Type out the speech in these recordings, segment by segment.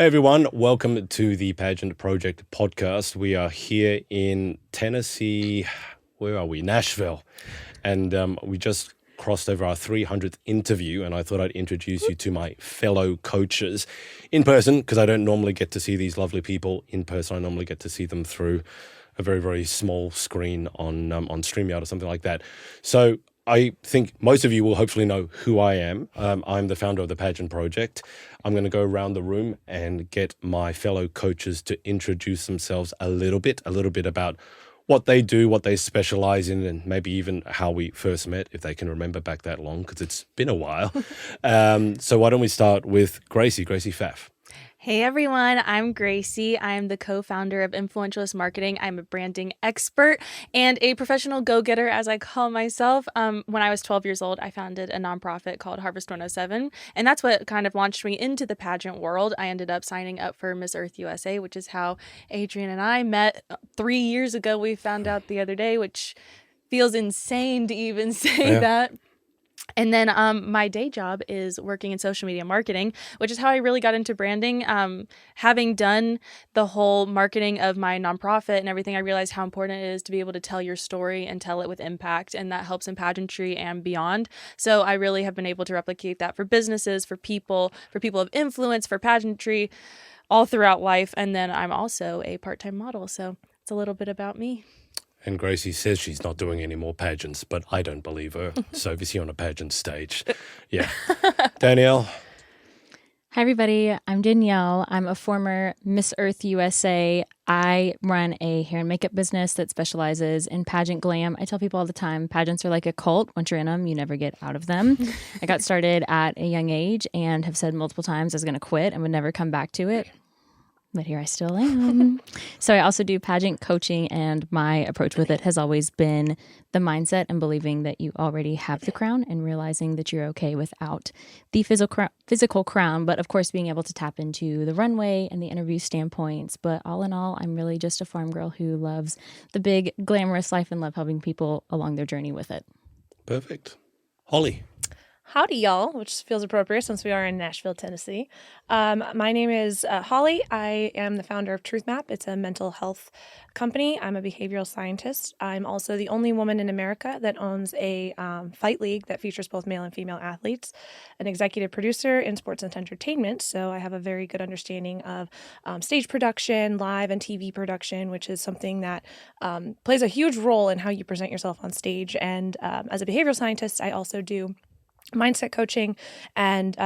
Hey everyone, welcome to the Pageant Project podcast. We are here in Tennessee, where are we? Nashville. And we just crossed over our 300th interview, and I thought I'd introduce you to my fellow coaches in person, because I don't normally get to see these lovely people in person. I normally get to see them through a very, very small screen on StreamYard or something like that. So I think most of you will hopefully know who I am. I'm the founder of the Pageant Project. I'm going to go around the room and get my fellow coaches to introduce themselves a little bit about what they do, what they specialize in, and maybe even how we first met, if they can remember back that long, because it's been a while. So why don't we start with Gracie Pfaff. Hey everyone, I'm Gracie. I'm the co-founder of Influentialist Marketing. I'm a branding expert and a professional go-getter, as I call myself. When I was 12 years old, I founded a nonprofit called Harvest 107, and that's what kind of launched me into the pageant world. I ended up signing up for Miss Earth USA, which is how Adrian and I met 3 years ago. We found out the other day, which feels insane to even say that. And then my day job is working in social media marketing, which is how I really got into branding. Having done the whole marketing of my nonprofit and everything, I realized how important it is to be able to tell your story and tell it with impact. And that helps in pageantry and beyond. So I really have been able to replicate that for businesses, for people of influence, for pageantry, all throughout life. And then I'm also a part-time model. So it's a little bit about me. And Gracie says she's not doing any more pageants, but I don't believe her. So is he on a pageant stage? Yeah. Danielle. Hi, everybody. I'm Danielle. I'm a former Miss Earth USA. I run a hair and makeup business that specializes in pageant glam. I tell people all the time, pageants are like a cult. Once you're in them, you never get out of them. I got started at a young age and have said multiple times I was going to quit and would never come back to it. But here I still am. So I also do pageant coaching, and my approach with it has always been the mindset and believing that you already have the crown and realizing that you're okay without the physical crown, but of course being able to tap into the runway and the interview standpoints. But all in all, I'm really just a farm girl who loves the big glamorous life and love helping people along their journey with it. Perfect. Holly. Howdy, y'all, which feels appropriate since we are in Nashville, Tennessee. My name is Holly. I am the founder of Truth Map. It's a mental health company. I'm a behavioral scientist. I'm also the only woman in America that owns a fight league that features both male and female athletes, an executive producer in sports and entertainment. So I have a very good understanding of stage production, live and TV production, which is something that plays a huge role in how you present yourself on stage. And as a behavioral scientist, I also do mindset coaching and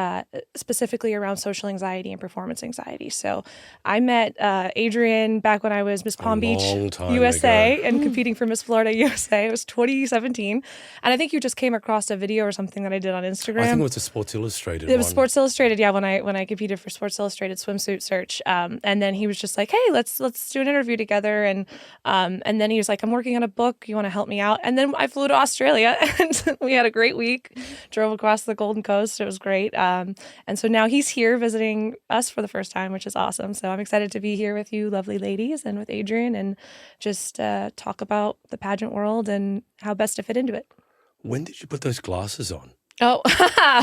specifically around social anxiety and performance anxiety. So I met Adrian back when I was Miss Palm Beach USA and competing for Miss Florida USA. It was 2017. And I think you just came across a video or something that I did on Instagram. I think it was a Sports Illustrated It was Sports Illustrated, yeah, when I competed for Sports Illustrated swimsuit search. And then he was just like, hey, let's do an interview together. And then he was like, I'm working on a book. You want to help me out? And then I flew to Australia and we had a great week. Drove across the Golden Coast. It was great. And so now he's here visiting us for the first time, which is awesome. So I'm excited to be here with you lovely ladies and with Adrian and just talk about the pageant world and how best to fit into it. When did you put those glasses on? Oh,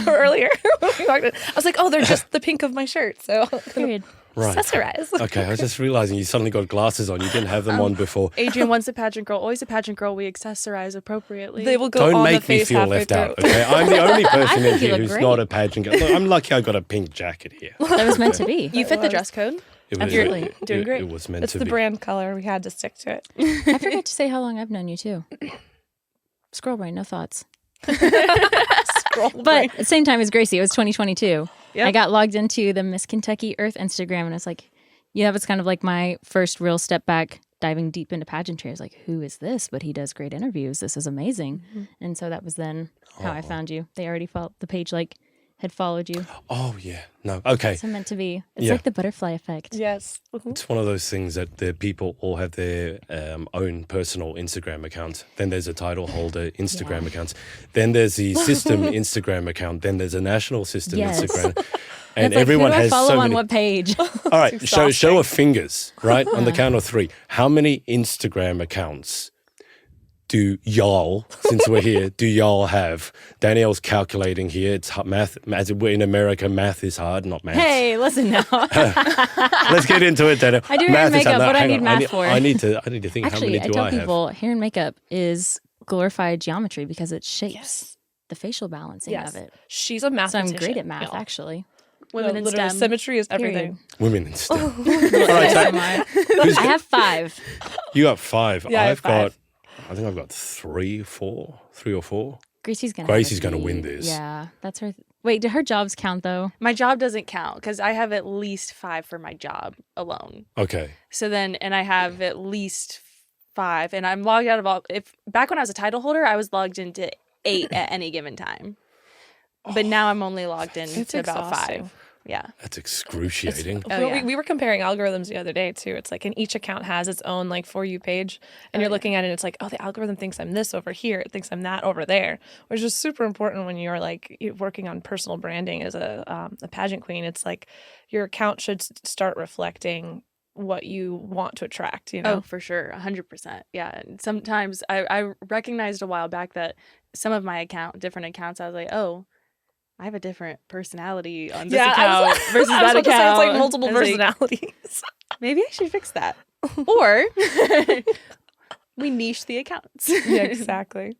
earlier. I was like, oh, they're just the pink of my shirt. So Period. Right. Accessorize. Okay, I was just realizing you suddenly got glasses on. You didn't have them on before. Adrian, once a pageant girl, always a pageant girl. We accessorize appropriately. They will go Don't on the make me face feel halfway left through. out, okay? I'm the only person in you here look who's great. not a pageant girl. Look, I'm lucky I got a pink jacket here. That was meant to be. You fit the dress code. It was, Absolutely. Doing great. It was meant It's to the be. brand color. We had to stick to it. I forgot to say how long I've known you, too. Scroll brain, no thoughts. But at the same time as Gracie, it was 2022. Yep. I got logged into the Miss Kentucky Earth Instagram, and it's like, yeah, that was kind of like my first real step back, diving deep into pageantry. I was like, who is this? But he does great interviews. This is amazing. Mm-hmm. And so that was then how I found you. They already felt the page had followed you. Oh, yeah. No. Okay. So meant to be. It's like the butterfly effect. Yes. It's one of those things that the people all have their own personal Instagram accounts. Then there's a title holder Instagram accounts. Then there's the system Instagram account. Then there's a national system Instagram. And it's everyone like, who do I has follow so on many. what page? All right, show of fingers, right? On the count of three. How many Instagram accounts do y'all, since we're here, do y'all have? Danielle's calculating here. It's math. As we're in America, math is hard, not math. Hey, listen now. Let's get into it, Danielle. I do hair and Math is makeup. hard. What do I Hang need on. math for? I need to think. Actually, how many I do tell I have? people hair and makeup is glorified geometry because it shapes the facial balancing Yes. of it. She's a So mathematician. I'm great at math, y'all. actually. Women No, in literally, STEM. symmetry is everything. Women in STEM. All right, I have 5. You got 5. Yeah, I have I've got. 5. I think I've got 3 or 4. Gracie's gonna. Gracie's going gonna to win this. Yeah, that's her. Wait, do her jobs count though? My job doesn't count because I have at least 5 for my job alone. Okay. So then, and I have at least 5, and I'm logged out of all. If back when I was a title holder, I was logged into 8 at any given time, but now I'm only logged in It's to about exhausting. 5. Yeah. That's excruciating. Oh, yeah. We were comparing algorithms the other day too. It's like, and each account has its own like For You page, and you're looking at it. And it's like, oh, the algorithm thinks I'm this over here. It thinks I'm that over there, which is super important when you're like working on personal branding as a pageant queen. It's like your account should start reflecting what you want to attract. You know. Oh, for sure. 100%. Yeah. And sometimes I recognized a while back that some of my different accounts, I was like, oh, I have a different personality on this account versus I was that about to say, account. it's like multiple I was like, personalities. maybe I should fix that. Or we niche the accounts. Yeah, exactly.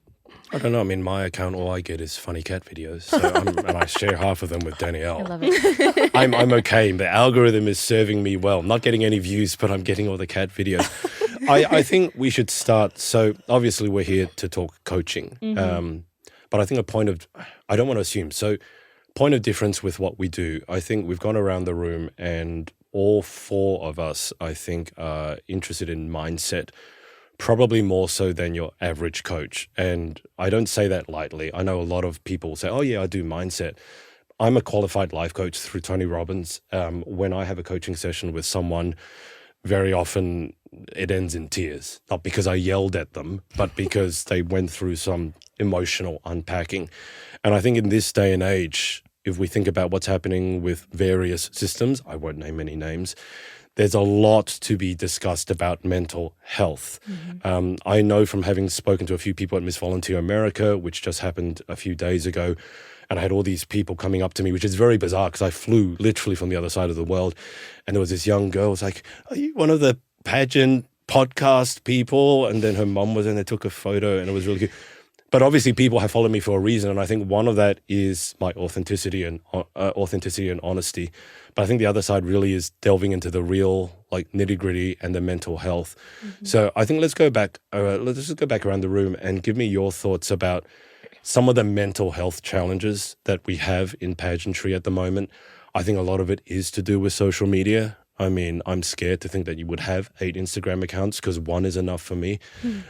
I don't know. I mean, my account, all I get is funny cat videos, so and I share half of them with Danielle. I love it. I'm okay. The algorithm is serving me well. I'm not getting any views, but I'm getting all the cat videos. I think we should start. So obviously we're here to talk coaching, but I think I don't want to assume. So point of difference with what we do, I think we've gone around the room and all 4 of us, I think, are interested in mindset, probably more so than your average coach. And I don't say that lightly. I know a lot of people say, oh yeah, I do mindset. I'm a qualified life coach through Tony Robbins. When I have a coaching session with someone, very often it ends in tears, not because I yelled at them, but because they went through some emotional unpacking. And I think in this day and age, if we think about what's happening with various systems, I won't name any names, there's a lot to be discussed about mental health. I know from having spoken to a few people at Miss Volunteer America, which just happened a few days ago, and I had all these people coming up to me, which is very bizarre because I flew literally from the other side of the world. And there was this young girl who was like, are you one of the pageant podcast people? And then her mom was in, they took a photo and it was really good. But obviously people have followed me for a reason. And I think one of that is my authenticity and honesty. But I think the other side really is delving into the real like nitty gritty and the mental health. So I think let's just go back around the room and give me your thoughts about some of the mental health challenges that we have in pageantry at the moment. I think a lot of it is to do with social media. I mean, I'm scared to think that you would have 8 Instagram accounts because 1 is enough for me.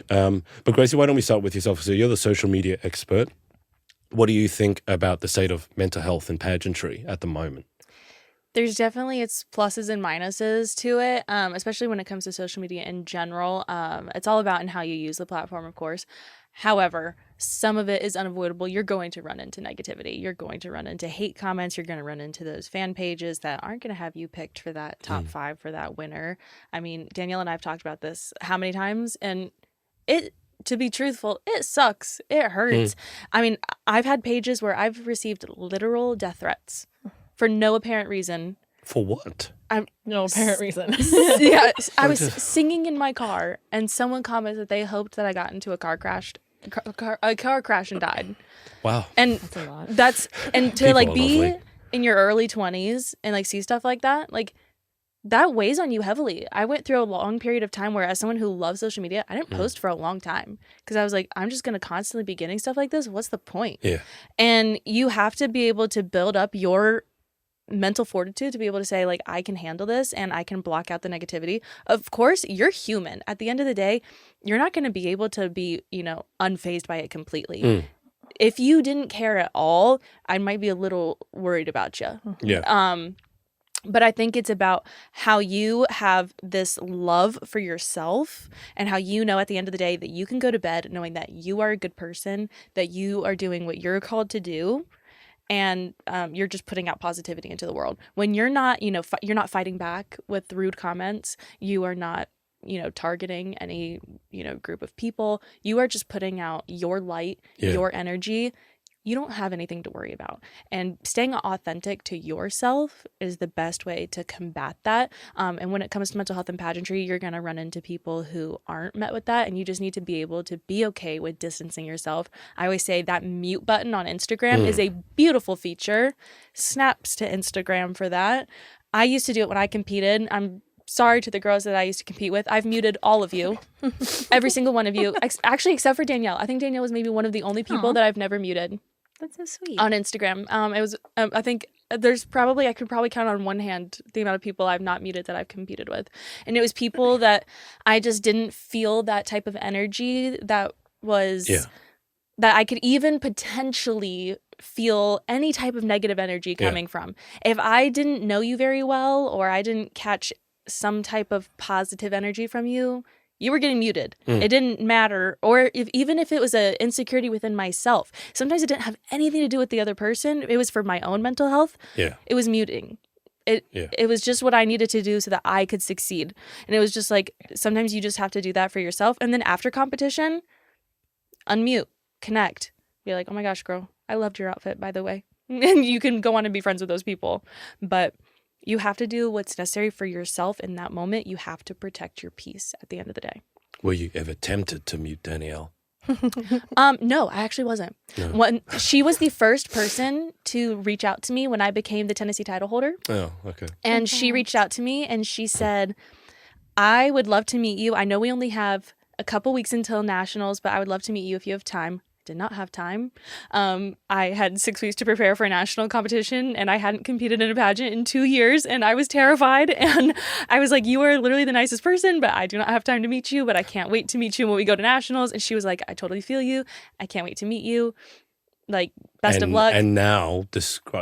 But Gracie, why don't we start with yourself? So you're the social media expert. What do you think about the state of mental health in pageantry at the moment? There's definitely its pluses and minuses to it, especially when it comes to social media in general. It's all about in how you use the platform, of course. However, some of it is unavoidable. You're going to run into negativity. You're going to run into hate comments. You're going to run into those fan pages that aren't going to have you picked for that top 5 for that winner. I mean, Danielle and I have talked about this how many times, and to be truthful, it sucks. It hurts. I mean, I've had pages where I've received literal death threats for no apparent reason. For what? No apparent reason. Yeah, I was singing in my car, and someone commented that they hoped that I got into a car crash and died. Wow. And That's a lot. and to People like are be lovely. in your early 20s and like see stuff like that, like that weighs on you heavily. I went through a long period of time where, as someone who loves social media, I didn't post for a long time because I was like, I'm just going to constantly be getting stuff like this. What's the point? Yeah. And you have to be able to build up your mental fortitude to be able to say, like, I can handle this and I can block out the negativity. Of course, you're human. At the end of the day, you're not going to be able to be, unfazed by it completely. If you didn't care at all, I might be a little worried about you. Yeah. But I think it's about how you have this love for yourself and how you know at the end of the day that you can go to bed knowing that you are a good person, that you are doing what you're called to do, and you're just putting out positivity into the world. When you're not, you're not fighting back with rude comments, you are not targeting any, group of people. You are just putting out your light, your energy. You don't have anything to worry about. And staying authentic to yourself is the best way to combat that. And when it comes to mental health and pageantry, you're going to run into people who aren't met with that. And you just need to be able to be okay with distancing yourself. I always say that mute button on Instagram is a beautiful feature. Snaps to Instagram for that. I used to do it when I competed. I'm sorry to the girls that I used to compete with. I've muted all of you. Every single one of you. Actually, except for Danielle. I think Danielle was maybe one of the only people that I've never muted. That's so sweet. On Instagram. It was, I think I could probably count on one hand the amount of people I've not muted that I've competed with. And it was people that I just didn't feel that type of energy that was, that I could even potentially feel any type of negative energy coming from. If I didn't know you very well, or I didn't catch some type of positive energy from you, you were getting muted. It didn't matter. Or even if it was an insecurity within myself, sometimes it didn't have anything to do with the other person. It was for my own mental health. It was muting. It was just what I needed to do so that I could succeed. And it was just like, sometimes you just have to do that for yourself. And then after competition, unmute, connect. Be like, oh my gosh, girl, I loved your outfit, by the way. And you can go on and be friends with those people. But you have to do what's necessary for yourself in that moment. You have to protect your peace at the end of the day. Were you ever tempted to mute Danielle? No, I actually wasn't. No. When she was the first person to reach out to me when I became the Tennessee title holder. Oh, okay. And she reached out to me and she said, I would love to meet you. I know we only have a couple weeks until nationals, but I would love to meet you if you have time. Did not have time. I had 6 weeks to prepare for a national competition, and I hadn't competed in a pageant in 2 years, and I was terrified. And I was like, you are literally the nicest person, but I do not have time to meet you, but I can't wait to meet you when we go to nationals. And she was like, I totally feel you. I can't wait to meet you. Like, best of luck. And now,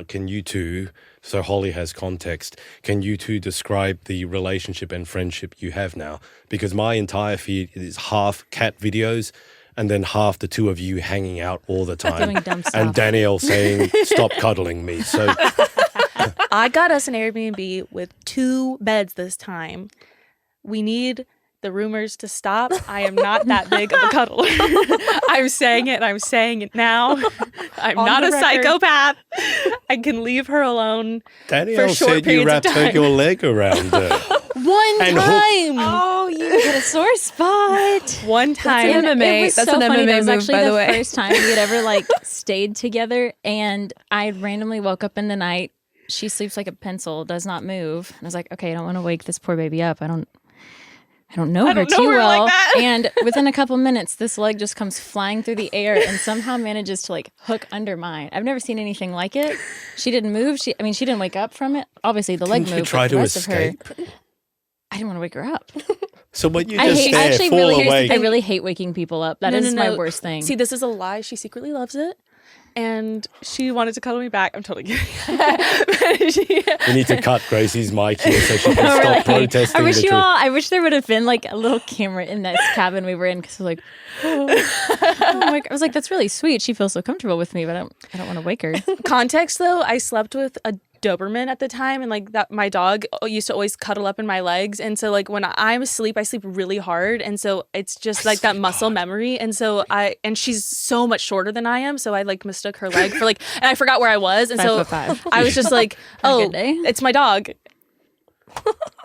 can you two, so Holly has context, can you two describe the relationship and friendship you have now? Because my entire feed is half cat videos, and then half the two of you hanging out all the time. Doing dumb stuff. And Danielle saying, stop cuddling me. So I got us an Airbnb with 2 beds this time. We need the rumors to stop. I am not that big of a cuddler. I'm saying it, and I'm saying it now. I'm not a psychopath. I can leave her alone. Danielle for short said you periods of wrapped time. your leg around her. One And time. Oh, you hit a sore spot. One time. And MMA. It was That's so an funny. MMA That was move, actually by the way. first time we had ever stayed together, and I randomly woke up in the night. She sleeps like a pencil, does not move. And I was like, okay, I don't want to wake this poor baby up. I don't know her too well. like that. And within a couple minutes, this leg just comes flying through the air and somehow manages to hook under mine. I've never seen anything like it. She didn't move. She didn't wake up from it. Obviously, the leg Didn't moved. you try but the to rest of her, escape? I didn't want to wake her up. So when you I just fall away. I really hate waking people up. That is my worst thing. See, this is a lie. She secretly loves it. And she wanted to cuddle me back. I'm totally kidding. We need to cut Gracie's mic here so she can stop protesting. I wish there would have been a little camera in this cabin we were in, because I was like, that's really sweet. She feels so comfortable with me, but I don't want to wake her. Context though, I slept with a Doberman at the time, and that my dog used to always cuddle up in my legs, and so when I'm asleep, I sleep really hard, and so it's just that muscle memory, and so she's so much shorter than I am, so I mistook her leg for and I forgot where I was, and 5'5". I was just like, oh, day. it's my dog.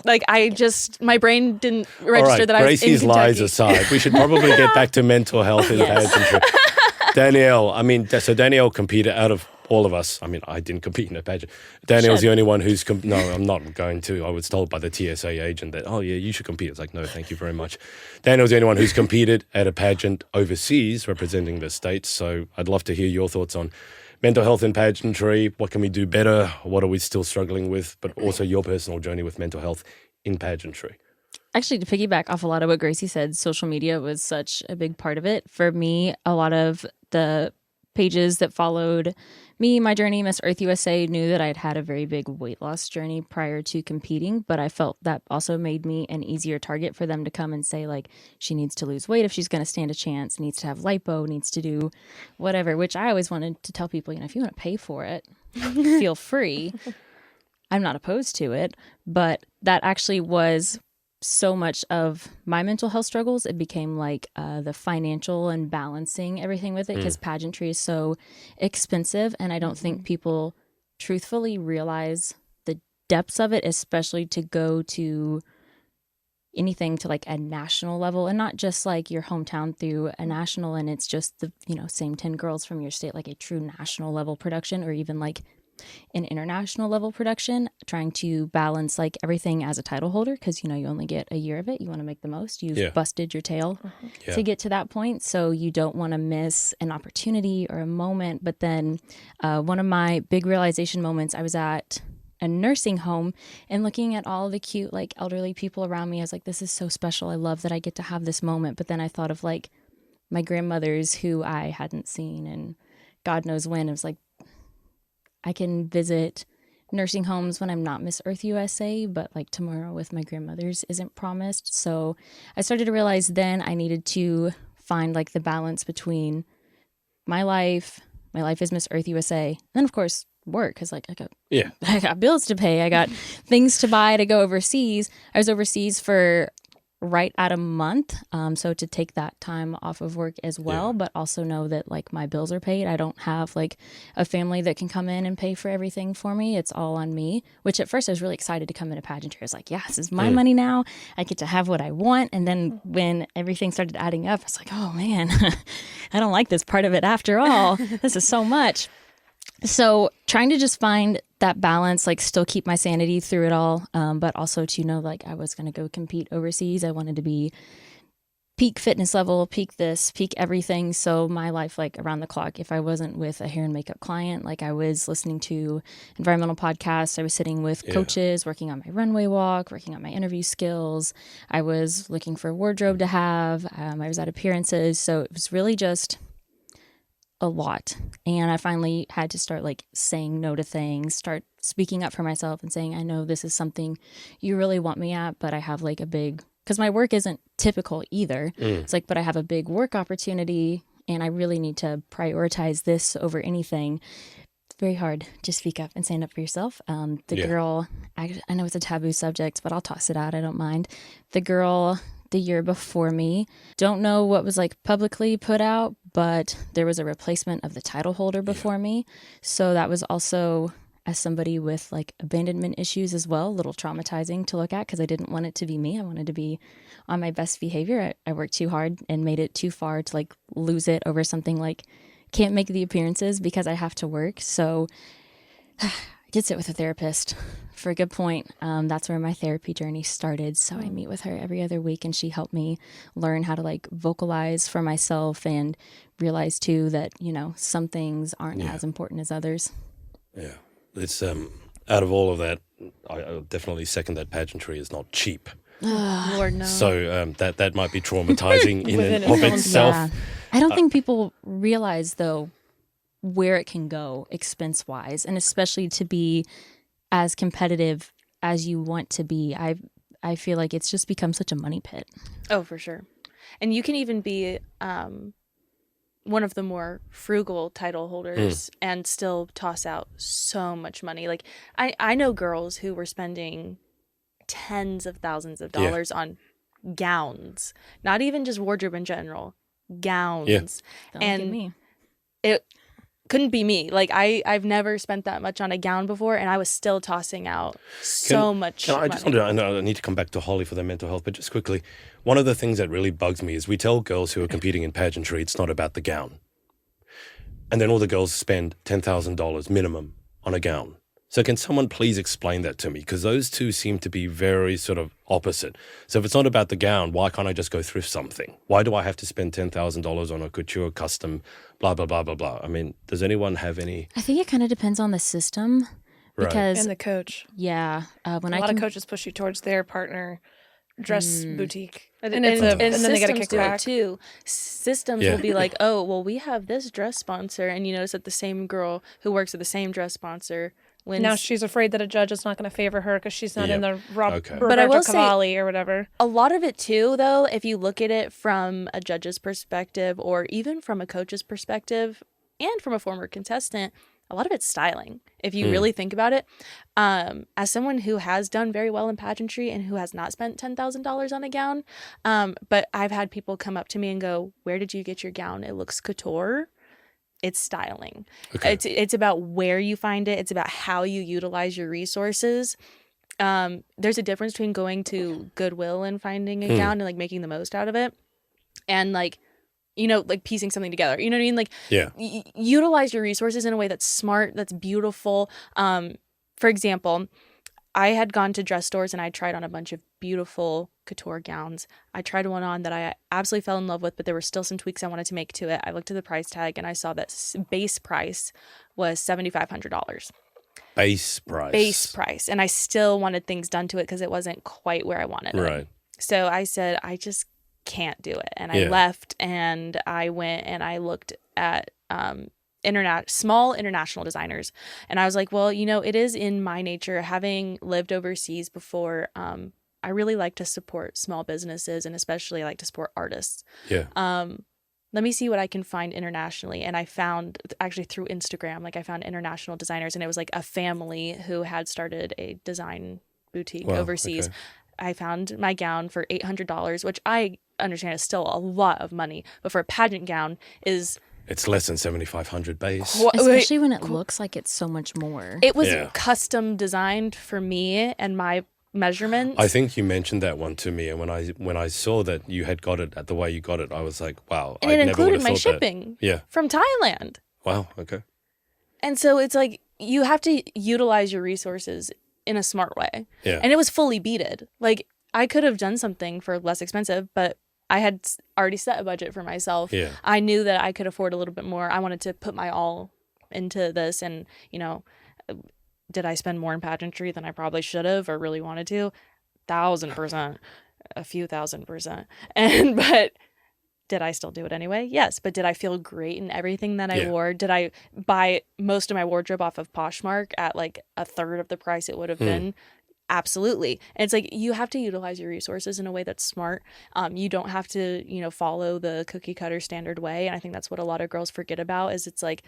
My brain didn't register that I was in Gracie's Kentucky. lies aside, we should probably get back to mental health in pageantry. Danielle, so Danielle competed out of all of us. I didn't compete in a pageant. Danielle's the only one who's... No, I'm not going to. I was told by the TSA agent that, oh, yeah, you should compete. It's like, no, thank you very much. Danielle's the only one who's competed at a pageant overseas representing the States. So I'd love to hear your thoughts on mental health in pageantry. What can we do better? What are we still struggling with? But also your personal journey with mental health in pageantry. Actually, to piggyback off a lot of what Gracie said, social media was such a big part of it. For me, a lot of the pages that followed me, my journey, Miss Earth USA, knew that I'd had a very big weight loss journey prior to competing, but I felt that also made me an easier target for them to come and say, she needs to lose weight if she's going to stand a chance, needs to have lipo, needs to do whatever, which I always wanted to tell people, if you want to pay for it, feel free. I'm not opposed to it, but that actually was so much of my mental health struggles, it became like the financial and balancing everything with it, because pageantry is so expensive. And I don't think people truthfully realize the depths of it, especially to go to anything to like a national level, and not just like your hometown through a national and it's just the, same 10 girls from your state, like a true national level production, or even like an international level production, trying to balance like everything as a title holder, because you only get a year of it. You want to make the most. You've busted your tail to get to that point, so you don't want to miss an opportunity or a moment. But then one of my big realization moments, I was at a nursing home and looking at all the cute like elderly people around me. I was like, this is so special. I love that I get to have this moment. But then I thought of like my grandmothers who I hadn't seen and God knows when. It was like, I can visit nursing homes when I'm not Miss Earth USA, but like tomorrow with my grandmothers isn't promised. So I started to realize then I needed to find like the balance between my life as Miss Earth USA, and then of course work, because like I got bills to pay, I got things to buy to go overseas. I was overseas for right at a month, so to take that time off of work as well, but also know that like my bills are paid. I don't have like a family that can come in and pay for everything for me. It's all on me, which at first I was really excited to come into pageantry. I was like, yeah, this is my money now. I get to have what I want. And then when everything started adding up, I was like, oh man, I don't like this part of it after all. This is so much. So trying to just find that balance, like still keep my sanity through it all, but also to know like I was going to go compete overseas. I wanted to be peak fitness level, peak this, peak everything. So my life, like around the clock, if I wasn't with a hair and makeup client, like I was listening to environmental podcasts, I was sitting with coaches, working on my runway walk, working on my interview skills. I was looking for wardrobe to have. I was at appearances. So it was really just a lot. And I finally had to start like saying no to things, start speaking up for myself and saying, I know this is something you really want me at, but I have like a big, because my work isn't typical either. It's like, but I have a big work opportunity and I really need to prioritize this over anything. It's very hard to speak up and stand up for yourself. Girl, I know it's a taboo subject, but I'll toss it out. I don't mind. The girl the year before me, don't know what was like publicly put out, but there was a replacement of the title holder before me. So that was also, as somebody with like abandonment issues as well, a little traumatizing to look at, because I didn't want it to be me. I wanted to be on my best behavior. I worked too hard and made it too far to like lose it over something like can't make the appearances because I have to work. So I did sit with a therapist for a good point. That's where my therapy journey started. So I meet with her every other week and she helped me learn how to like vocalize for myself and realize too that, some things aren't as important as others. Yeah. It's out of all of that, I definitely second that pageantry is not cheap. Lord, no. So that might be traumatizing in and of itself. Yeah. I don't think people realize though where it can go expense wise, and especially to be as competitive as you want to be. I feel like it's just become such a money pit. Oh, for sure. And you can even be one of the more frugal title holders and still toss out so much money. Like I know girls who were spending tens of thousands of dollars on gowns, not even just wardrobe in general, gowns. Don't look at And me. it couldn't be me. Like I've never spent that much on a gown before, and I was still tossing out so much I money. just I know I need to come back to Holly for their mental health, but just quickly, one of the things that really bugs me is we tell girls who are competing in pageantry it's not about the gown. And then all the girls spend $10,000 minimum on a gown. So can someone please explain that to me? Because those two seem to be very sort of opposite. So if it's not about the gown, why can't I just go thrift something? Why do I have to spend $10,000 on a couture custom, blah, blah, blah, blah, blah? I mean, does anyone have any? I think it kind of depends on the system. Right. Because, And the coach. when A I lot can, of coaches push you towards their partner dress boutique. And And then they get a systems do it kickback. too. Systems will be like, oh, well, we have this dress sponsor, and you notice that the same girl who works at the same dress sponsor wins. Now she's afraid that a judge is not going to favor her because she's not in the Okay. Roberto But I will say- Cavalli or whatever. A lot of it too, though, if you look at it from a judge's perspective or even from a coach's perspective and from a former contestant, a lot of it's styling. If you really think about it, as someone who has done very well in pageantry and who has not spent $10,000 on a gown, but I've had people come up to me and go, "Where did you get your gown? It looks couture." It's styling. Okay. It's about where you find it. It's about how you utilize your resources. There's a difference between going to Goodwill and finding a gown and like making the most out of it, and like, you know, like piecing something together. You know what I mean? Like, Yeah. Utilize your resources in a way that's smart, that's beautiful. For example, I had gone to dress stores and I tried on a bunch of beautiful couture gowns. I tried one on that I absolutely fell in love with, but there were still some tweaks I wanted to make to it. I looked at the price tag and I saw that base price was $7,500. Base price. Base price. And I still wanted things done to it because it wasn't quite where I wanted it. Right. So I said, I just can't do it. And I left and I went and I looked at small international designers. And I was like, well, you know, it is in my nature, having lived overseas before, I really like to support small businesses and especially like to support artists. Yeah. Let me see what I can find internationally. And I found actually through Instagram, like I found international designers, and it was like a family who had started a design boutique overseas. Okay. I found my gown for $800, which I understand is still a lot of money, but for a pageant gown is... It's less than 7,500 base. Especially when it looks like it's so much more. It was custom designed for me and my measurements. I think you mentioned that one to me, and when I saw that you had got it at the way you got it, I was like, wow. And it included my shipping from Thailand. Wow, okay. And so it's like you have to utilize your resources in a smart way. Yeah. And it was fully beaded. Like I could have done something for less expensive, but I had already set a budget for myself. Yeah. I knew that I could afford a little bit more. I wanted to put my all into this, and, you know, did I spend more in pageantry than I probably should have or really wanted to? 1,000%, a few 1,000%. But did I still do it anyway? Yes. But did I feel great in everything that I wore? Did I buy most of my wardrobe off of Poshmark at like a third of the price it would have been? Absolutely. And it's like you have to utilize your resources in a way that's smart. You don't have to, you know, follow the cookie cutter standard way. And I think that's what a lot of girls forget about is it's like,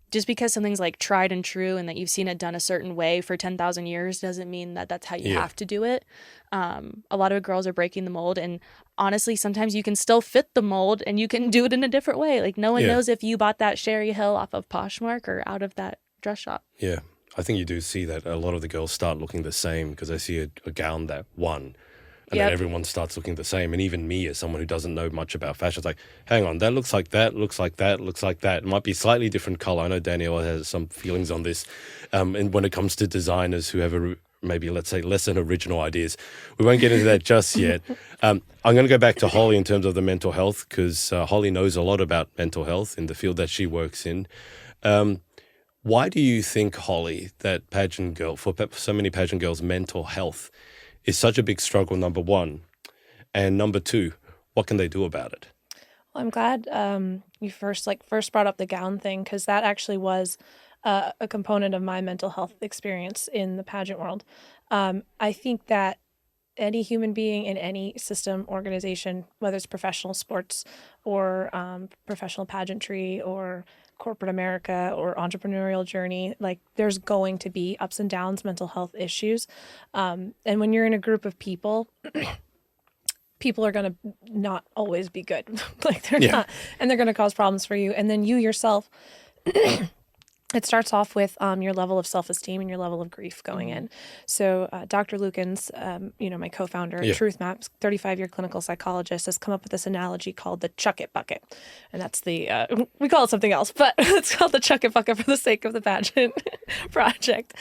just because something's like tried and true and that you've seen it done a certain way for 10,000 years doesn't mean that that's how you have to do it. A lot of girls are breaking the mold, and honestly, sometimes you can still fit the mold and you can do it in a different way. Like no one knows if you bought that Sherry Hill off of Poshmark or out of that dress shop. Yeah. I think you do see that a lot of the girls start looking the same because they see a gown that won. And then everyone starts looking the same. And even me, as someone who doesn't know much about fashion, it's like, hang on, that looks like that, looks like that, looks like that. It might be slightly different color. I know Danielle has some feelings on this. And when it comes to designers who have maybe, let's say, less than original ideas, we won't get into that just yet. I'm going to go back to Holly in terms of the mental health, because Holly knows a lot about mental health in the field that she works in. Why do you think, Holly, that for so many pageant girls, mental health is such a big struggle, number one? And number two, what can they do about it? Well, I'm glad you first brought up the gown thing, because that actually was a component of my mental health experience in the pageant world. I think that any human being in any system, organization, whether it's professional sports or professional pageantry or corporate America or entrepreneurial journey, like there's going to be ups and downs, mental health issues. And when you're in a group of people, people are going to not always be good. Like they're not, and they're going to cause problems for you. And then you yourself, it starts off with your level of self-esteem and your level of grief going in. So Dr. Lukens, my co-founder at Truth Maps, 35-year clinical psychologist, has come up with this analogy called the chuck it bucket. And that's we call it something else, but it's called the chuck it bucket for the sake of the pageant project.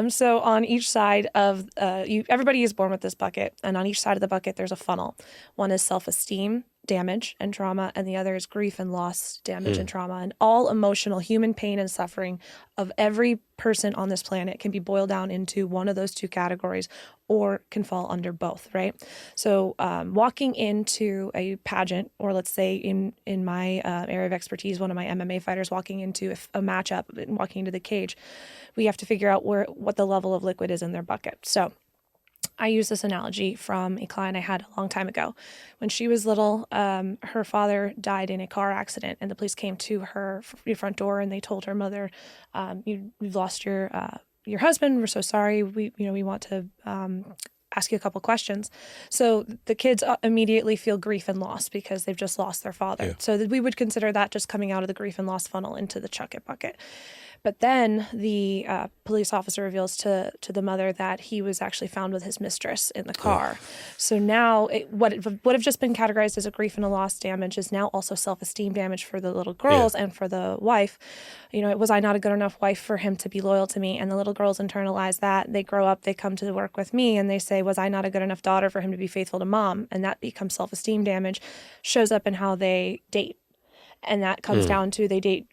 So on each side of, everybody is born with this bucket. And on each side of the bucket, there's a funnel. One is self-esteem, damage and trauma, and the other is grief and loss, damage and trauma. And all emotional human pain and suffering of every person on this planet can be boiled down into one of those two categories or can fall under both, right? So walking into a pageant, or let's say in my area of expertise, one of my MMA fighters walking into a matchup and walking into the cage, we have to figure out what the level of liquid is in their bucket. So I use this analogy from a client I had a long time ago. When she was little, her father died in a car accident, and the police came to her front door and they told her mother, "We've lost your husband. We're so sorry. We want to ask you a couple questions." So the kids immediately feel grief and loss because they've just lost their father. Yeah. So we would consider that just coming out of the grief and loss funnel into the chuck it bucket. But then the police officer reveals to the mother that he was actually found with his mistress in the car. So now what would have just been categorized as a grief and a loss damage is now also self-esteem damage for the little girls and for the wife. Was I not a good enough wife for him to be loyal to me? And the little girls internalize that. They grow up, they come to work with me, and they say, was I not a good enough daughter for him to be faithful to mom? And that becomes self-esteem damage, shows up in how they date. And that comes down to they date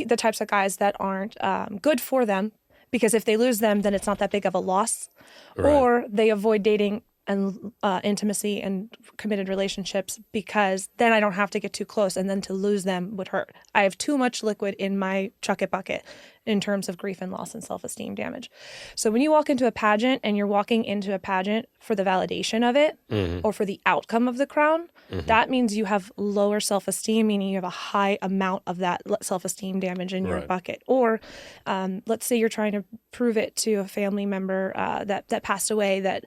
the types of guys that aren't good for them, because if they lose them, then it's not that big of a loss. Right. Or they avoid dating and intimacy and committed relationships because then I don't have to get too close, and then to lose them would hurt. I have too much liquid in my chuck it bucket in terms of grief and loss and self-esteem damage. So when you walk into a pageant and you're walking into a pageant for the validation of it or for the outcome of the crown, that means you have lower self-esteem, meaning you have a high amount of that self-esteem damage in your bucket. Or let's say you're trying to prove it to a family member that passed away that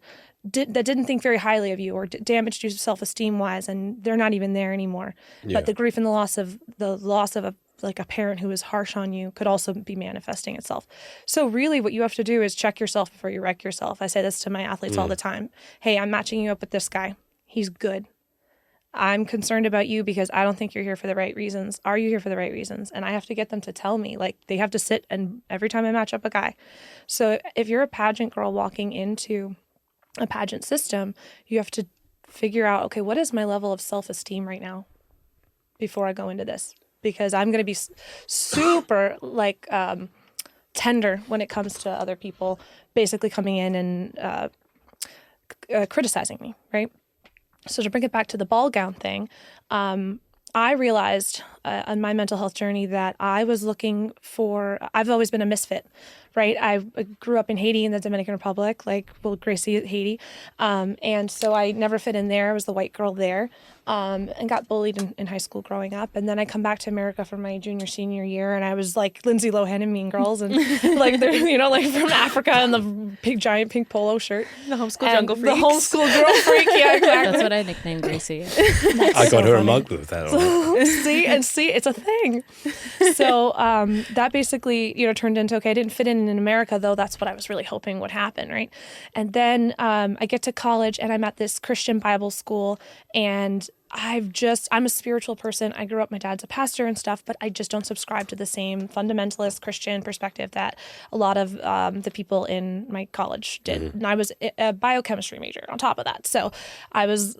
didn't think very highly of you or damaged you self-esteem wise, and they're not even there anymore. Yeah. But the grief and the loss of a parent who was harsh on you could also be manifesting itself. So really what you have to do is check yourself before you wreck yourself. I say this to my athletes all the time. Hey, I'm matching you up with this guy. He's good. I'm concerned about you because I don't think you're here for the right reasons. Are you here for the right reasons? And I have to get them to tell me. Like, they have to sit and every time I match up a guy. So if you're a pageant girl walking into a pageant system, you have to figure out, okay, what is my level of self-esteem right now before I go into this? Because I'm going to be super tender when it comes to other people basically coming in and criticizing me, right? So to bring it back to the ball gown thing, I realized on my mental health journey that I've always been a misfit, right? I grew up in Haiti in the Dominican Republic, Gracie, Haiti. And so I never fit in there. I was the white girl there. And got bullied in high school growing up. And then I come back to America for my senior year, and I was like Lindsay Lohan and Mean Girls, and from Africa in the giant pink polo shirt. The homeschool jungle freaks. The homeschool girl freak, yeah, exactly. That's what I nicknamed Gracie. I got her a mug with that on it. see, it's a thing. So that basically, turned into, okay, I didn't fit in America, though that's what I was really hoping would happen, right? And then I get to college, and I'm at this Christian Bible school, and I'm a spiritual person. I grew up, my dad's a pastor and stuff, but I just don't subscribe to the same fundamentalist Christian perspective that a lot of the people in my college did. And I was a biochemistry major on top of that. So I was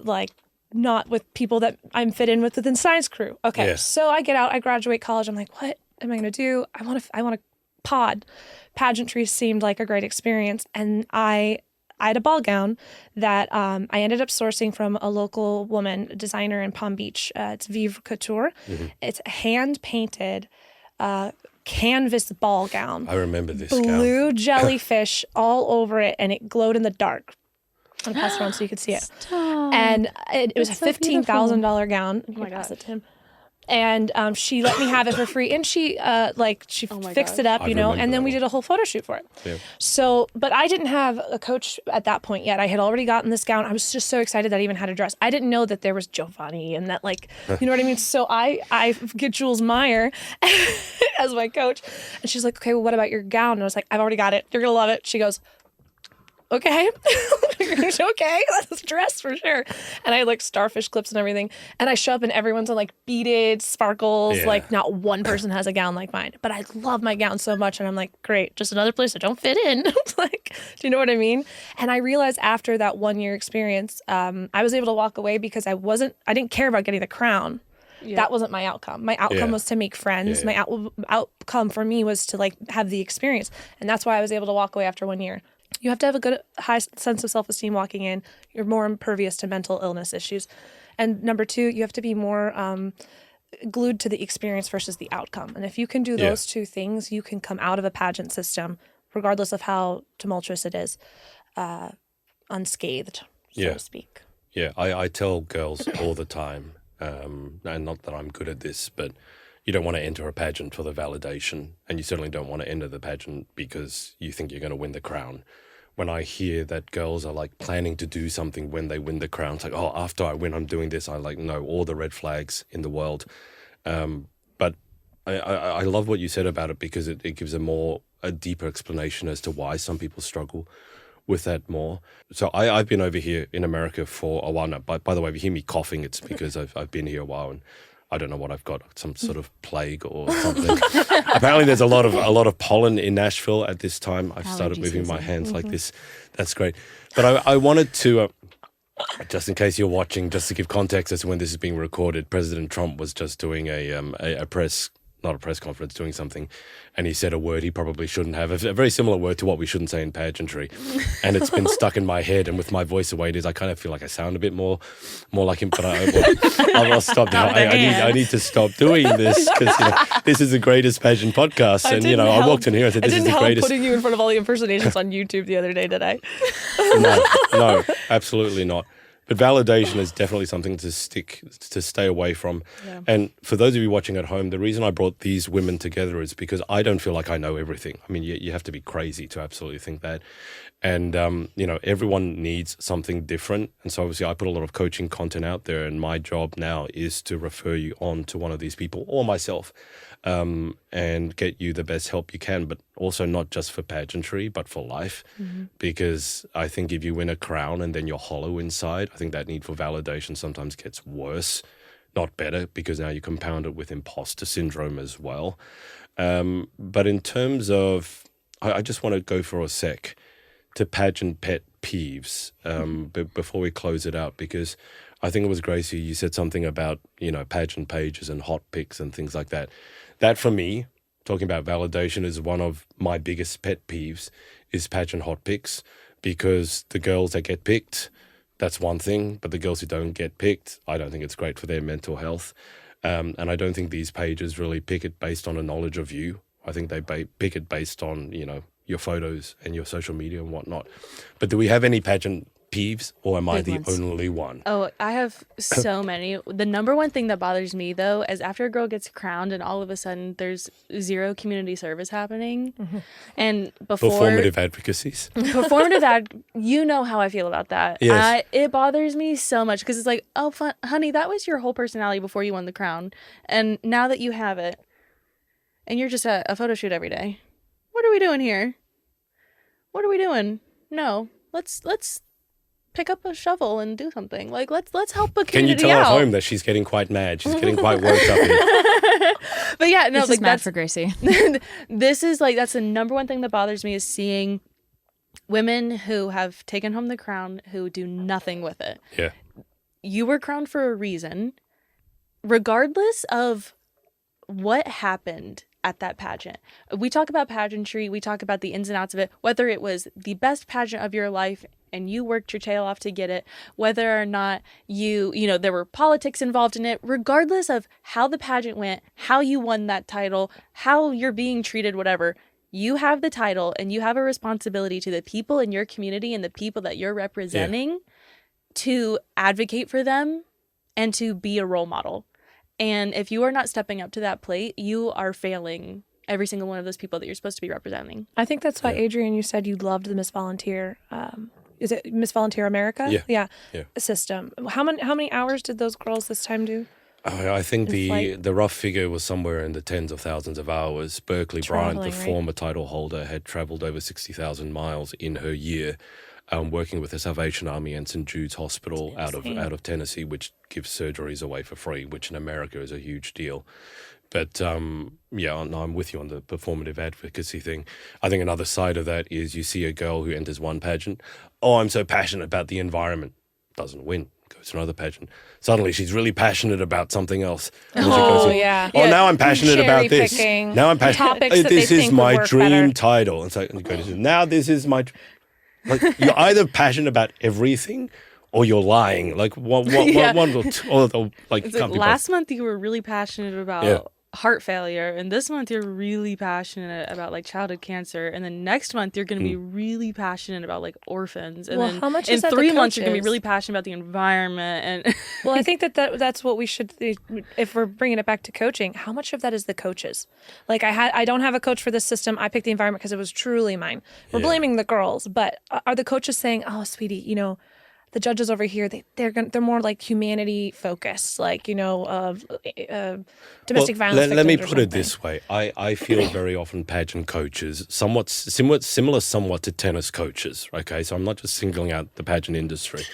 not with people that I'm fit in within science crew. Okay. Yes. So I get out, I graduate college. I'm like, what am I going to do? I want to pod. Pageantry seemed like a great experience. And I had a ball gown that I ended up sourcing from a local woman, a designer in Palm Beach. It's Vive Couture. It's a hand-painted canvas ball gown. I remember this Blue jellyfish all over it, and it glowed in the dark. I'm going to pass it around so you could see it. Stop. And it was That's a so beautiful. $15,000 gown. Oh my Pass gosh. it to him. And she let me have it for free, and she fixed it up, I and remember then that we one. did a whole photo shoot for it. Yeah. So, but I didn't have a coach at that point yet. I had already gotten this gown. I was just so excited that I even had a dress. I didn't know that there was Giovanni and that, you know what I mean? So I get Jules Meyer as my coach, and she's like, okay, well, what about your gown? And I was like, I've already got it. You're going to love it. She goes, okay. Okay, that's a dress for sure. And I had starfish clips and everything. And I show up and everyone's on beaded sparkles. Yeah. Not one person has a gown like mine. But I love my gown so much. And I'm like, great, just another place I don't fit in. Do you know what I mean? And I realized after that 1 year experience, I was able to walk away because I didn't care about getting the crown. Yeah. That wasn't my outcome. My outcome was to make friends. Yeah. My outcome for me was to have the experience. And that's why I was able to walk away after 1 year. You have to have a good, high sense of self-esteem walking in. You're more impervious to mental illness issues. And number two, you have to be more glued to the experience versus the outcome. And if you can do those two things, you can come out of a pageant system, regardless of how tumultuous it is, unscathed, so Yeah. to speak. Yeah, I tell girls all the time, and not that I'm good at this, but you don't want to enter a pageant for the validation, and you certainly don't want to enter the pageant because you think you're going to win the crown. When I hear that girls are like planning to do something when they win the crown, it's like, oh, after I win, I'm doing this. I like know all the red flags in the world. But I love what you said about it because it gives a deeper explanation as to why some people struggle with that more. So I've been over here in America for a while now. By the way, if you hear me coughing, it's because I've been here a while and I don't know what I've got, some sort of plague or something. Apparently there's a lot of pollen in Nashville at this time. I've started moving my hands like this. That's great. But I wanted to, just in case you're watching, just to give context as to when this is being recorded, President Trump was just doing a press, not a press conference, doing something, and he said a word he probably shouldn't have, a very similar word to what we shouldn't say in pageantry, and it's been stuck in my head, and with my voice the way it is, I kind of feel like I sound a bit more like him, but I'll stop now. I need to stop doing this because this is the greatest pageant podcast, and I walked in here and said this is the greatest. I didn't help putting you in front of all the impersonations on YouTube the other day, did I? No, absolutely not. But validation is definitely something to stay away from. Yeah. And for those of you watching at home, the reason I brought these women together is because I don't feel like I know everything. I mean, you have to be crazy to absolutely think that. And, everyone needs something different. And so obviously I put a lot of coaching content out there, and my job now is to refer you on to one of these people or myself and get you the best help you can, but also not just for pageantry, but for life. Mm-hmm. Because I think if you win a crown and then you're hollow inside, I think that need for validation sometimes gets worse, not better, because now you compound it with imposter syndrome as well. But in terms of, I just want to go for a sec to pageant pet peeves before we close it out, because I think it was Gracie, you said something about, pageant pages and hot pics and things like that. That for me, talking about validation, is one of my biggest pet peeves is pageant hot pics, because the girls that get picked, that's one thing, but the girls who don't get picked, I don't think it's great for their mental health. And I don't think these pages really pick it based on a knowledge of you. I think they pick it based on, your photos and your social media and whatnot. But do we have any pageant peeves, or am I the only one? Oh, I have so many. The number one thing that bothers me, though, is after a girl gets crowned and all of a sudden there's zero community service happening. Mm-hmm. And before... Performative advocacies. You know how I feel about that. Yes. It bothers me so much because it's like, oh, honey, that was your whole personality before you won the crown. And now that you have it, and you're just at a photo shoot every day, what are we doing here? What are we doing? No, let's pick up a shovel and do something. Like let's help a community out. Can you tell her at home that she's getting quite mad? She's getting quite worked up here. But yeah, no, this is mad for Gracie. This is that's the number one thing that bothers me, is seeing women who have taken home the crown who do nothing with it. Yeah. You were crowned for a reason, regardless of what happened at that pageant. We talk about pageantry, we talk about the ins and outs of it, whether it was the best pageant of your life and you worked your tail off to get it, whether or not there were politics involved in it, regardless of how the pageant went, how you won that title, how you're being treated, whatever, you have the title and you have a responsibility to the people in your community and the people that you're representing to advocate for them and to be a role model. And if you are not stepping up to that plate, you are failing every single one of those people that you're supposed to be representing. I think that's why, Adrian, you said you loved the Miss Volunteer. Is it Miss Volunteer America? Yeah. System. How many hours did those girls this time do? I think the rough figure was somewhere in the tens of thousands of hours. Berkeley Bryant, the former title holder, had traveled over 60,000 miles in her year, working with the Salvation Army and St. Jude's Hospital out of Tennessee, which gives surgeries away for free, which in America is a huge deal. But I'm with you on the performative advocacy thing. I think another side of that is you see a girl who enters one pageant. Oh, I'm so passionate about the environment. Doesn't win. Goes to another pageant. Suddenly she's really passionate about something else. Oh, now I'm passionate about this. Picking. Now I'm passionate. This is my dream title. And so now this is my... Like, you're either passionate about everything or you're lying. Like one or two, or like last month you were really passionate about heart failure, and this month you're really passionate about like childhood cancer, and then next month you're going to be really passionate about like orphans, and then how much in is that 3 the months you're going to be coaches? really passionate about the environment. And Well, I think that's what we should, if we're bringing it back to coaching, how much of that is the coaches? Like I don't have a coach for this system. I picked the environment because it was truly mine. We're blaming the girls, but are the coaches saying, "Oh, sweetie, you know, the judges over here, they're more like humanity focused, like, you know, domestic violence Let me victims or put it something." this way. I feel very often pageant coaches somewhat similar to tennis coaches. Okay, so I'm not just singling out the pageant industry,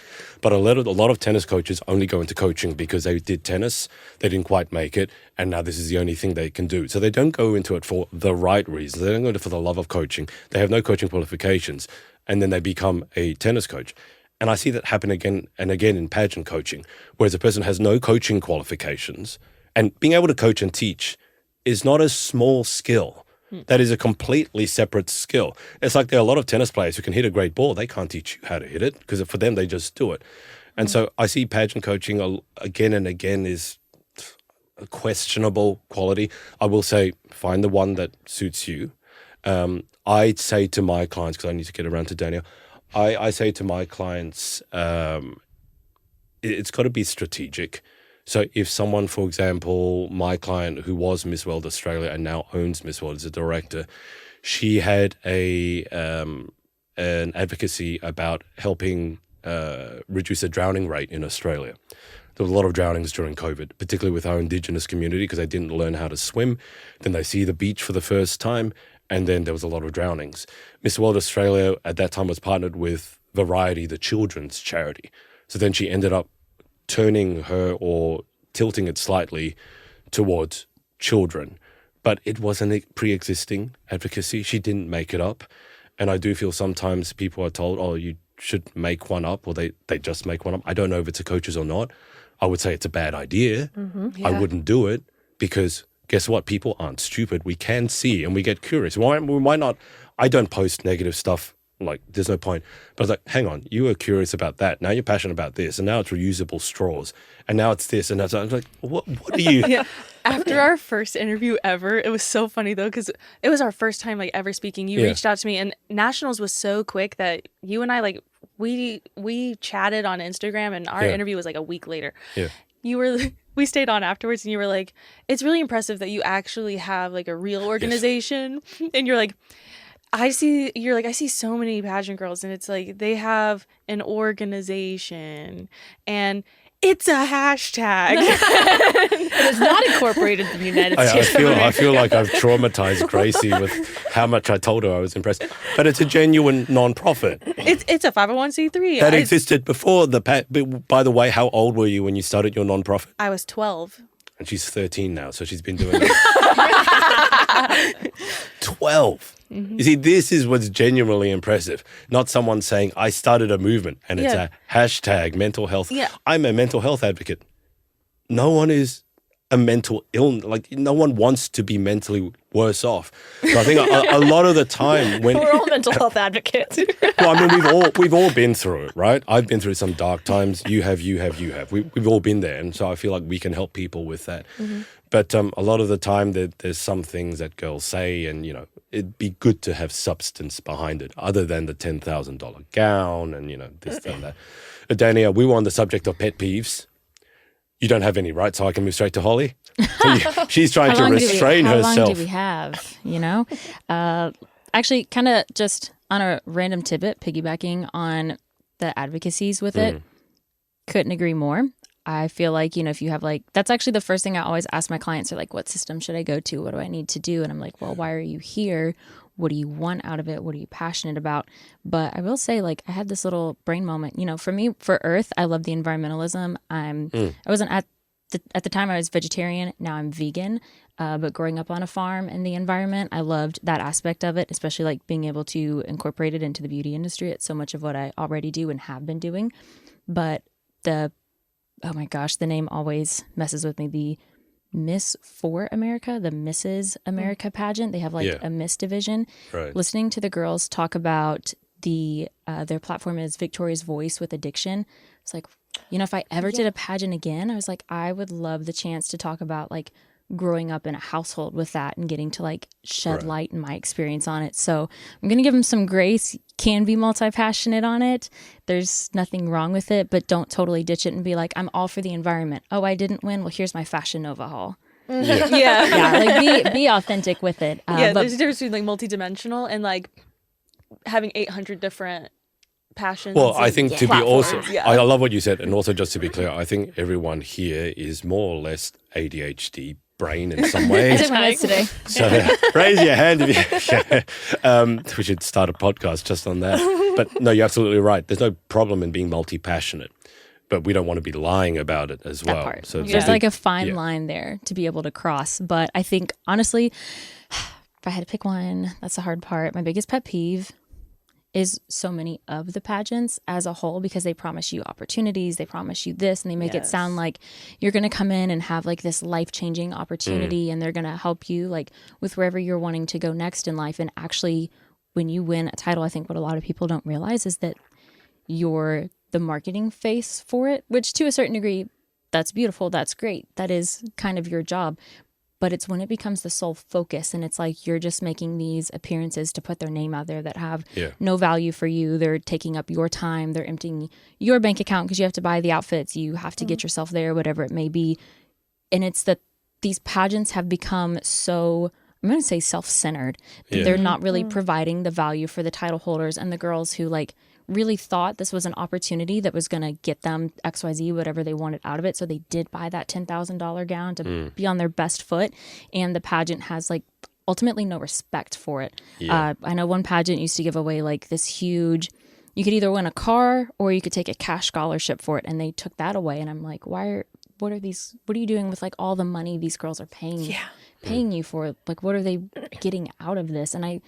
but a lot of tennis coaches only go into coaching because they did tennis, they didn't quite make it, and now this is the only thing they can do. So they don't go into it for the right reasons. They don't go into it for the love of coaching. They have no coaching qualifications, and then they become a tennis coach. And I see that happen again and again in pageant coaching, whereas a person has no coaching qualifications, and being able to coach and teach is not a small skill. That is a completely separate skill. It's like there are a lot of tennis players who can hit a great ball. They can't teach you how to hit it because for them, they just do it. And so I see pageant coaching again and again is a questionable quality. I will say, find the one that suits you. I'd say to my clients, because I need to get around to Danielle, I say to my clients, it's got to be strategic. So if someone, for example, my client who was Miss World Australia and now owns Miss World as a director, she had an advocacy about helping reduce the drowning rate in Australia. There was a lot of drownings during COVID, particularly with our Indigenous community because they didn't learn how to swim. Then they see the beach for the first time, and then there was a lot of drownings. Miss World Australia at that time was partnered with Variety, the children's charity. So then she ended up turning her or tilting it slightly towards children. But it wasn't a pre-existing advocacy. She didn't make it up. And I do feel sometimes people are told, oh, you should make one up, or they just make one up. I don't know if it's a coach's or not. I would say it's a bad idea. I wouldn't do it because guess what? People aren't stupid. We can see and we get curious. Why not? I don't post negative stuff. Like, there's no point. But I was like, hang on, you were curious about that. Now you're passionate about this. And now it's reusable straws. And now it's this. And that's, I was like, what are you? yeah. After our first interview ever, it was so funny though, because it was our first time like ever speaking. You reached out to me, and Nationals was so quick that you and I like we chatted on Instagram, and our interview was like a week later. Yeah. We stayed on afterwards, and you were like, it's really impressive that you actually have like a real organization. And you're like, I see so many pageant girls, and it's like they have an organization and it's a hashtag. It is not incorporated in the United States. I feel like I've traumatized Gracie with how much I told her I was impressed. But it's a genuine non-profit. It's a 501c3. That existed before by the way, how old were you when you started your non-profit? I was 12. And she's 13 now, so she's been doing it. 12. Mm-hmm. You see, this is what's genuinely impressive. Not someone saying, I started a movement and it's a hashtag mental health. Yeah. I'm a mental health advocate. No one is a mental illness. Like, no one wants to be mentally worse off. So I think a lot of the time when... We're all mental health advocates. Well, I mean, we've all been through it, right? I've been through some dark times. You have. We've all been there. And so I feel like we can help people with that. Mm-hmm. But a lot of the time there's some things that girls say, and, you know, it'd be good to have substance behind it other than the $10,000 gown and, you know, this and that. Danielle, we were on the subject of pet peeves. You don't have any, right? So I can move straight to Holly. So she's trying to restrain herself. How long do we have, you know? Actually, kind of just on a random tidbit, piggybacking on the advocacies with it, couldn't agree more. I feel like, you know, if you have like, that's actually the first thing I always ask my clients are like, what system should I go to? What do I need to do? And I'm like, well, why are you here? What do you want out of it? What are you passionate about? But I will say, like, I had this little brain moment, you know, for me, for Earth, I love the environmentalism. I wasn't at the time I was vegetarian. Now I'm vegan. But growing up on a farm and the environment, I loved that aspect of it, especially like being able to incorporate it into the beauty industry. It's so much of what I already do and have been doing. But oh my gosh, the name always messes with me. The Miss for America, the Mrs. America pageant. They have like a Miss division. Right. Listening to the girls talk about their platform is Victoria's Voice with addiction. It's like, you know, if I ever did a pageant again, I was like, I would love the chance to talk about like growing up in a household with that and getting to like shed Right. light in my experience on it. So I'm going to give them some grace. Can be multi-passionate on it. There's nothing wrong with it, but don't totally ditch it and be like, I'm all for the environment. Oh, I didn't win. Well, here's my Fashion Nova haul. Yeah. Yeah. Yeah, like be authentic with it. Yeah, But there's a difference between like multidimensional and like having 800 different passions. Well, I and think to be platforms. also, Yeah. I love what you said, and also just to be clear, I think everyone here is more or less ADHD brain in some I way. took my meds today. So raise your hand if you. We should start a podcast just on that. But no, you're absolutely right. There's no problem in being multi-passionate, but we don't want to be lying about it as That well. part. So There's like a fine yeah. line there to be able to cross. But I think, honestly, if I had to pick one, that's the hard part. My biggest pet peeve is so many of the pageants as a whole, because they promise you opportunities, they promise you this, and they make it sound like you're going to come in and have like this life-changing opportunity and they're going to help you like with wherever you're wanting to go next in life. And actually, when you win a title, I think what a lot of people don't realize is that you're the marketing face for it, which to a certain degree, that's beautiful, that's great, that is kind of your job. But it's when it becomes the sole focus and it's like you're just making these appearances to put their name out there that have no value for you. They're taking up your time. They're emptying your bank account because you have to buy the outfits. You have to get yourself there, whatever it may be. And it's that these pageants have become so, I'm going to say self-centered. Yeah. They're not really providing the value for the title holders and the girls who like really thought this was an opportunity that was going to get them XYZ, whatever they wanted out of it. So they did buy that $10,000 gown to be on their best foot. And the pageant has like ultimately no respect for it. Yeah. I know one pageant used to give away like this huge, you could either win a car or you could take a cash scholarship for it. And they took that away. And I'm like, what are you doing with like all the money these girls are paying you for? Like, what are they getting out of this? And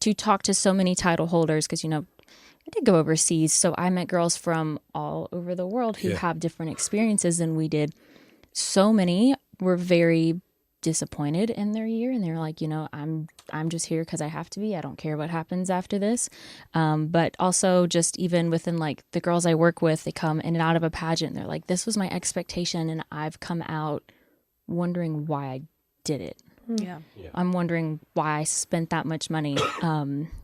to talk to so many title holders, because, you know, I did go overseas, so I met girls from all over the world who have different experiences than we did. So many were very disappointed in their year, and they were like, you know, I'm just here because I have to be. I don't care what happens after this. But also just even within like the girls I work with, they come in and out of a pageant. They're like, this was my expectation, and I've come out wondering why I did it. Yeah. I'm wondering why I spent that much money.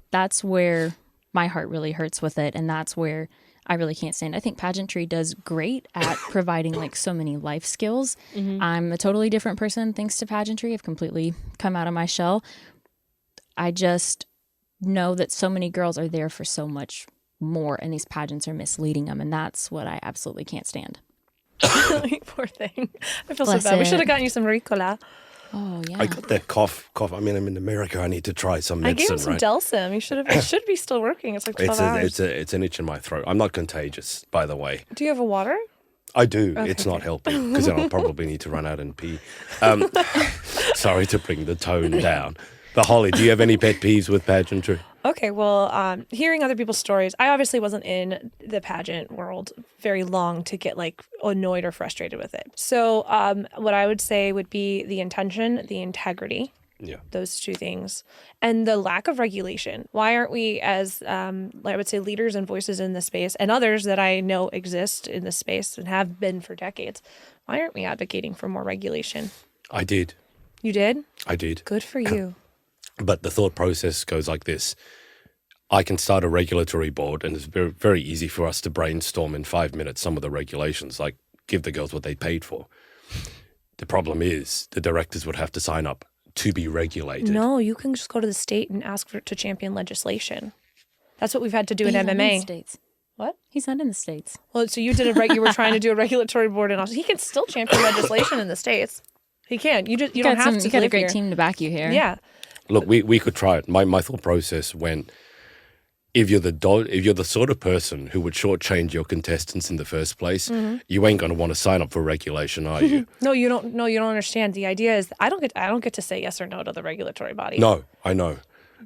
That's where my heart really hurts with it, and that's where I really can't stand. I think pageantry does great at providing like so many life skills. I'm a totally different person thanks to pageantry. I've completely come out of my shell. I just know that so many girls are there for so much more, and these pageants are misleading them, and that's what I absolutely can't stand. Poor thing. I feel Bless so bad. We it. should have gotten you some Ricola. Oh yeah. I got that cough. I mean, I'm in America. I need to try some I gave medicine, him some right? Delsym. You should have. It should be still working. It's like 12 hours. It's an itch in my throat. I'm not contagious, by the way. Do you have a water? I do. It's not helping because then I'll probably need to run out and pee. Sorry to bring the tone down. But Holly, do you have any pet peeves with pageantry? Okay, well, hearing other people's stories, I obviously wasn't in the pageant world very long to get like annoyed or frustrated with it. So what I would say would be the intention, the integrity, Yeah. those two things, and the lack of regulation. Why aren't we as, I would say, leaders and voices in the space, and others that I know exist in the space and have been for decades, why aren't we advocating for more regulation? I did. You did? I did. Good for you. But the thought process goes like this. I can start a regulatory board, and it's very, very easy for us to brainstorm in 5 minutes some of the regulations, like give the girls what they paid for. The problem is the directors would have to sign up to be regulated. No, you can just go to the state and ask to champion legislation. That's what we've had to do in He's not in the MMA. States. What? He's not in the States. Well, so you did you were trying to do a regulatory board in Austin. He can still champion legislation in the States. He can. You don't have to. You got a live great here. team to back you here. Yeah. Look, we could try it. My thought process went, if you're the sort of person who would shortchange your contestants in the first place, you ain't going to want to sign up for regulation, are you? No, you don't. No, you don't understand. The idea is I don't get to say yes or no to the regulatory body. No, I know.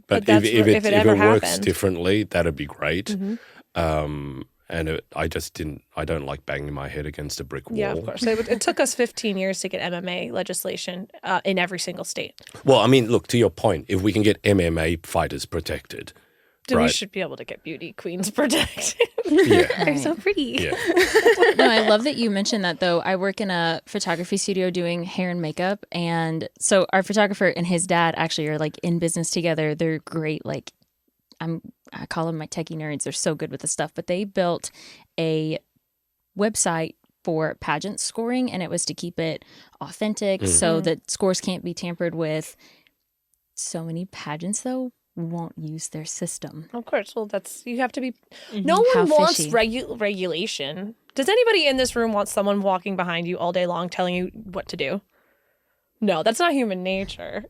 But that's if if it it ever works happened. differently, that'd be great. I don't like banging my head against a brick wall. Yeah, of course. It took us 15 years to get MMA legislation in every single state. Well, I mean, look, to your point, if we can get MMA fighters protected, We Right. should be able to get beauty queens protected. Yeah. They're so pretty. Yeah. No, I love that you mentioned that, though. I work in a photography studio doing hair and makeup. And so our photographer and his dad actually are like in business together. They're great. Like, I call them my techie nerds. They're so good with the stuff. But they built a website for pageant scoring, and it was to keep it authentic so that scores can't be tampered with. So many pageants, though, won't use their system. Of course. Well, you have to be. No How one wants fishy. regulation. Does anybody in this room want someone walking behind you all day long telling you what to do? No, that's not human nature.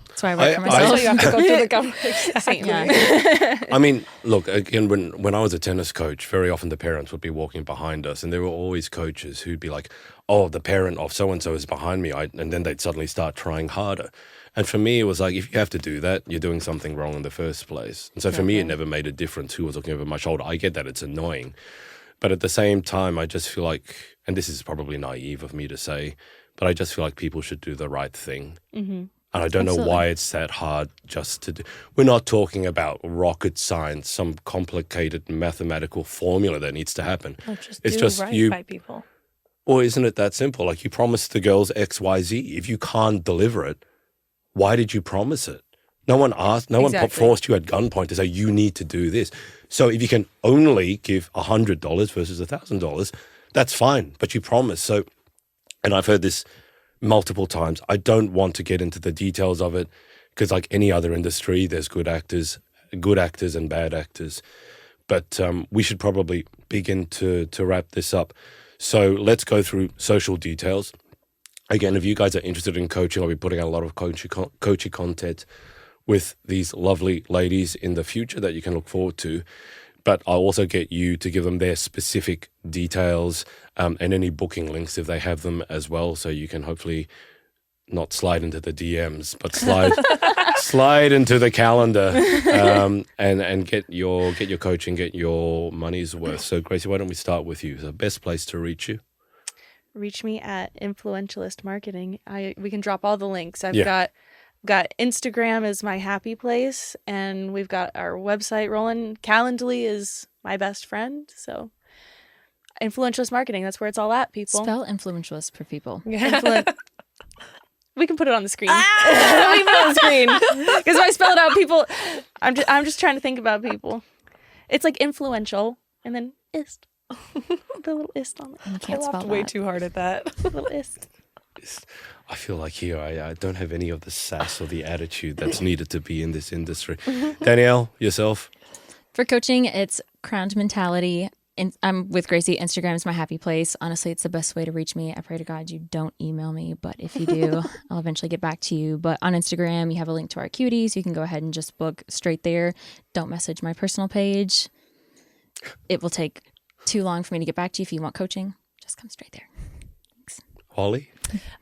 That's why I work for I- myself. So you have to go through the government. Exactly. Yeah. I mean, look, again, when I was a tennis coach, very often the parents would be walking behind us, and there were always coaches who'd be like, oh, the parent of so-and-so is behind me, and then they'd suddenly start trying harder. And for me, it was like, if you have to do that, you're doing something wrong in the first place. And so for me, it never made a difference who was looking over my shoulder. I get that it's annoying. But at the same time, I just feel like, and this is probably naive of me to say, but I just feel like people should do the right thing. And I don't know why it's that hard just to do. We're not talking about rocket science, some complicated mathematical formula that needs to happen. It's just right by people. Or isn't it that simple? Like, you promised the girls X, Y, Z. If you can't deliver it, why did you promise it? No one asked, no one forced you at gunpoint to say you need to do this. So if you can only give $100 versus $1,000, that's fine, but you promised. So, and I've heard this multiple times. I don't want to get into the details of it because, like any other industry, there's good actors and bad actors. But we should probably begin to wrap this up. So let's go through social details. Again, if you guys are interested in coaching, I'll be putting out a lot of coaching content with these lovely ladies in the future that you can look forward to. But I'll also get you to give them their specific details and any booking links if they have them as well. So you can hopefully not slide into the DMs, but slide into the calendar and get your coaching, get your money's worth. So Gracie, why don't we start with you? The best place to reach you? Reach me at Influentialist Marketing. We can drop all the links. I've got Instagram is my happy place, and we've got our website rolling. Calendly is my best friend. So Influentialist Marketing, that's where it's all at, people. Spell influentialist for people. We can put it on the screen. We can put it on the screen. Because if I spell it out, people, I'm just trying to think about people. It's like influential and then ist. The little ist on it. You can't I spell laughed way that. too hard at that. The little ist. I feel like here I don't have any of the sass or the attitude that's needed to be in this industry. Danielle, yourself? For coaching, it's Crowned Mentality. I'm with Gracie. Instagram is my happy place. Honestly, it's the best way to reach me. I pray to God you don't email me, but if you do, I'll eventually get back to you. But on Instagram, you have a link to our cuties. You can go ahead and just book straight there. Don't message my personal page. It will take too long for me to get back to you. If you want coaching, just come straight there. Thanks. Holly?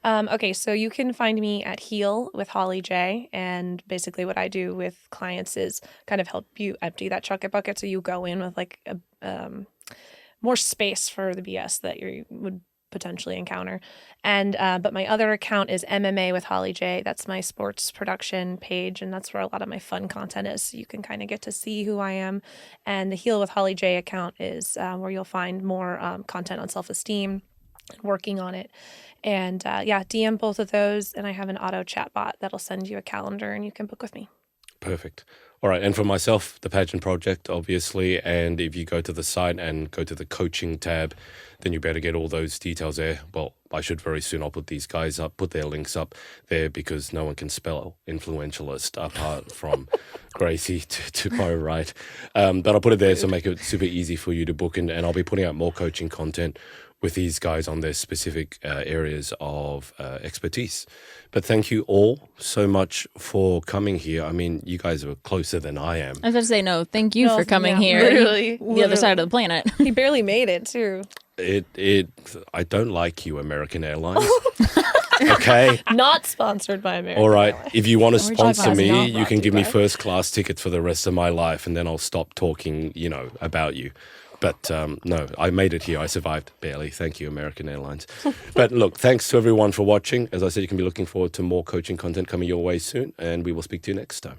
Okay, so you can find me at Heal with Holly J. And basically what I do with clients is kind of help you empty that bucket so you go in with like a more space for the BS that you would potentially encounter. And but my other account is MMA with Holly J. That's my sports production page, and that's where a lot of my fun content is. So you can kind of get to see who I am. And the Heal with Holly J account is where you'll find more content on self-esteem, working on it. And DM both of those, and I have an auto chat bot that'll send you a calendar and you can book with me. Perfect. All right. And for myself, the Pageant Project, obviously. And if you go to the site and go to the coaching tab, then you better get all those details there. Well, I should very soon. I'll put these guys up, put their links up there because no one can spell influentialist apart from Gracie to my right. But I'll put it there so make it super easy for you to book. And I'll be putting out more coaching content with these guys on their specific areas of expertise. But thank you all so much for coming here. I mean, you guys are closer than I am. I was about to say, no, thank you No, for coming yeah, here. literally. The other side of the planet. He barely made it too. I don't like you, American Airlines. Okay. Not sponsored by American All right. Airlines. If you want to We're sponsor talking me, about you can give me first class tickets for the rest of my life, and then I'll stop talking, about you. But no, I made it here. I survived barely. Thank you, American Airlines. But look, thanks to everyone for watching. As I said, you can be looking forward to more coaching content coming your way soon, and we will speak to you next time.